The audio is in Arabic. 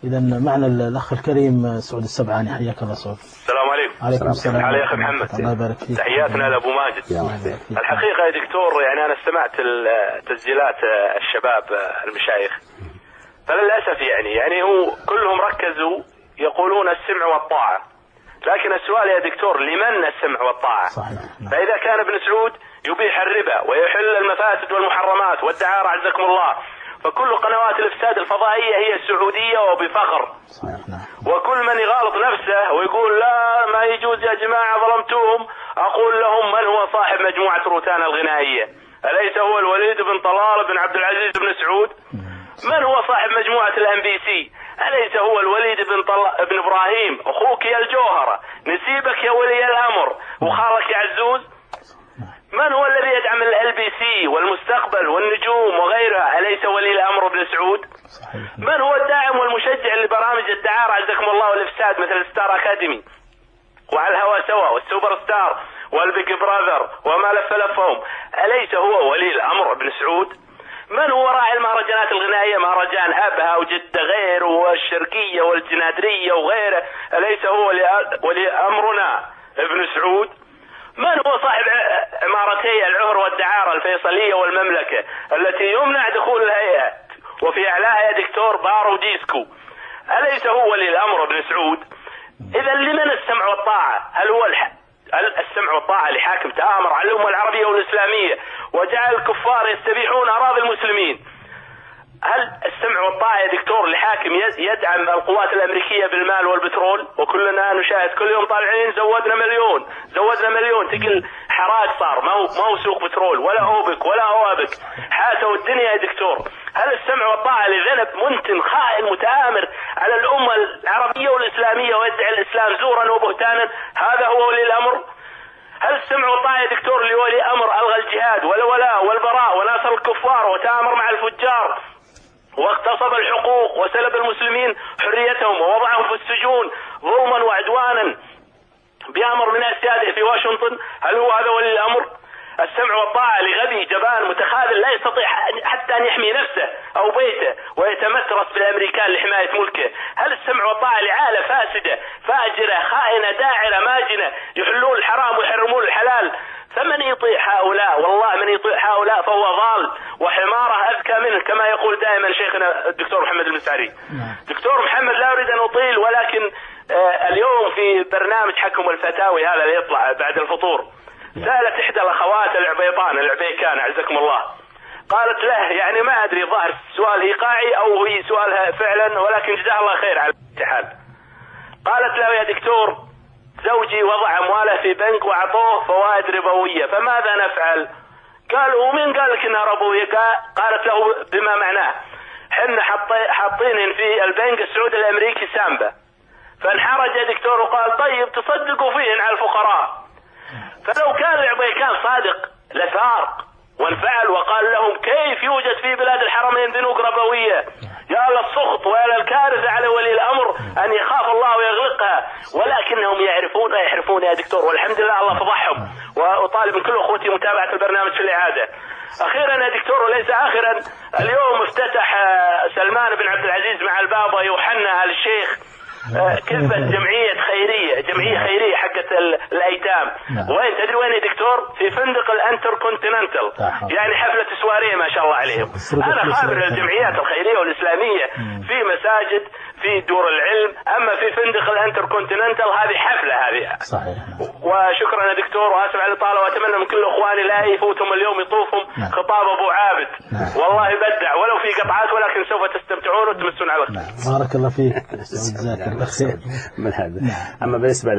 إذا معنا الأخ الكريم سعود السبعاني. حياك الله سعود. السلام عليكم. عليكم السلام. على أخي محمد. الله يبارك فيك. تحياتنا لأبو ماجد. الحقيقة يا دكتور يعني أنا استمعت تسجيلات الشباب المشايخ، فللأسف يعني هو كلهم ركزوا يقولون السمع والطاعة، لكن السؤال يا دكتور لمن السمع والطاعة؟ صحيح. فإذا كان ابن سعود يبيح الربا ويحل المفاسد والمحرمات والدعارة عزكم الله، فكل قنوات الإفساد الفضائية هي السعودية وبفخر. صحيح. وكل من يغالط نفسه ويقول لا ما يجوز يا جماعة ظلمتوهم، أقول لهم من هو صاحب مجموعة روتانا الغنائية؟ أليس هو الوليد بن طلال بن عبد العزيز بن سعود؟ من هو صاحب مجموعة الMBC؟ أليس هو الوليد بن إبراهيم أخوك يا الجوهرة؟ نسيبك يا ولي الأمر وخالك يا عزوز؟ من هو الذي يدعم الLBC والمستقبل والنجوم وغيرها؟ أليس ولي الأمر ابن سعود؟ من هو الداعم والمشجع لبرامج الدعارة عزكم الله والإفساد مثل ستار أكاديمي وعلى الهوى سوا والسوبر ستار والبيج براذر وما لف لفهم؟ أليس هو ولي الأمر ابن سعود؟ من هو راعي المهرجانات الغنائية، مهرجان أبها وجدة غيره والشرقية والجنادرية وغيره؟ أليس هو ولي أمرنا ابن سعود؟ من هو صاحب عمارتي العهر والدعارة الفيصلية والمملكة التي يمنع دخول الهيئات وفي أعلاها يا دكتور بار وديسكو؟ أليس هو ولي الأمر ابن سعود؟ إذا لمن السمع والطاعة؟ هل هو السمع والطاعة لحاكم تآمر على الأمة العربية والإسلامية وجعل الكفار يستبيحون أراضي المسلمين؟ هل السمع والطاعة يا دكتور لحاكم يدعم القوات الأمريكية بالمال والبترول وكلنا نشاهد كل يوم طالعين زودنا مليون تقل حراق صار، ما هو سوق بترول ولا أوبك ولا أوابك، حاتوا الدنيا يا دكتور. هل السمع والطاعة لذنب منتن خائن متآمر على الأمة العربية والإسلامية ويدعي الإسلام زورا وبهتانا؟ هذا هو ولي الأمر؟ هل السمع والطاعة يا دكتور لولي أمر ألغى الجهاد والولاء والبراء وناصر الكفار وتآمر مع الفجار واغتصب الحقوق وسلب المسلمين حريتهم ووضعهم في السجون ظلما وعدوانا بأمر من السيادة في واشنطن؟ هل هو هذا ولي الأمر؟ السمع والطاعة لغبي جبان متخاذل لا يستطيع حتى أن يحمي نفسه أو بيته ويتمترس بالأمريكان لحماية ملكه؟ هل السمع والطاعة لعالة فاسدة فاجرة خائنة داعرة ماجنة يحلون الحرام ويحرمون الحلال؟ فمن يطيع هؤلاء؟ والله من يطيع هؤلاء فهو ضال وحماره أذكى منه كما يقول دائما شيخنا الدكتور محمد المسعري. دكتور محمد لا أريد أن أطيل، ولكن اليوم في برنامج حكم الفتاوي هذا اللي يطلع بعد الفطور سألت إحدى الأخوات العبيكان عزكم الله، قالت له يعني ما أدري ظاهر سؤال إيقاعي أو هي سؤالها فعلا، ولكن جزاها الله خير على الاتحاد. قالت له يا دكتور زوجي وضع أمواله في بنك وعطوه فوائد ربوية فماذا نفعل؟ قال ومين قال لك انها ربوية؟ قالت له بما معناه حنا حاطين في البنك السعودي الامريكي سامبا، فانحرج يا دكتور وقال طيب تصدقوا فيهن على الفقراء. فلو كان العبيكان صادق لثار وانفعل وقال لهم كيف يوجد في بلاد الحرمين بنوك ربوية؟ يا للسخط ويا للكارثة على ولي الأمر أن يخاف الله ويغلقها، ولكنهم يعرفون يا دكتور، والحمد لله الله فضحهم. وأطالب من كل أخوتي متابعة البرنامج في الإعادة. أخيرا يا دكتور وليس آخرا، اليوم افتتح سلمان بن عبد العزيز مع البابا يوحنا آل الشيخ كذبة جمعية خيرية حقت الأيتام. وين تدري وين يا دكتور؟ في فندق الانتر كونتيننتال، يعني حفلة سواريه ما شاء الله عليهم. أنا خابر الجمعيات الخيرية والإسلامية في مساجد في دور العلم، أما في فندق الانتر كونتيننتال هذه حفلة هذه. صحيح. وشكرا يا دكتور وآسف على الإطالة، وأتمنى من كل إخواني لا يفوتهم اليوم يطوفهم خطاب أبو عابد. والله يبدع ولو في قطعات، ولكن سوف تستمتعون وتمسون على خير. بارك الله فيك. جزاك الله خير. من هذا. أما بالنسبة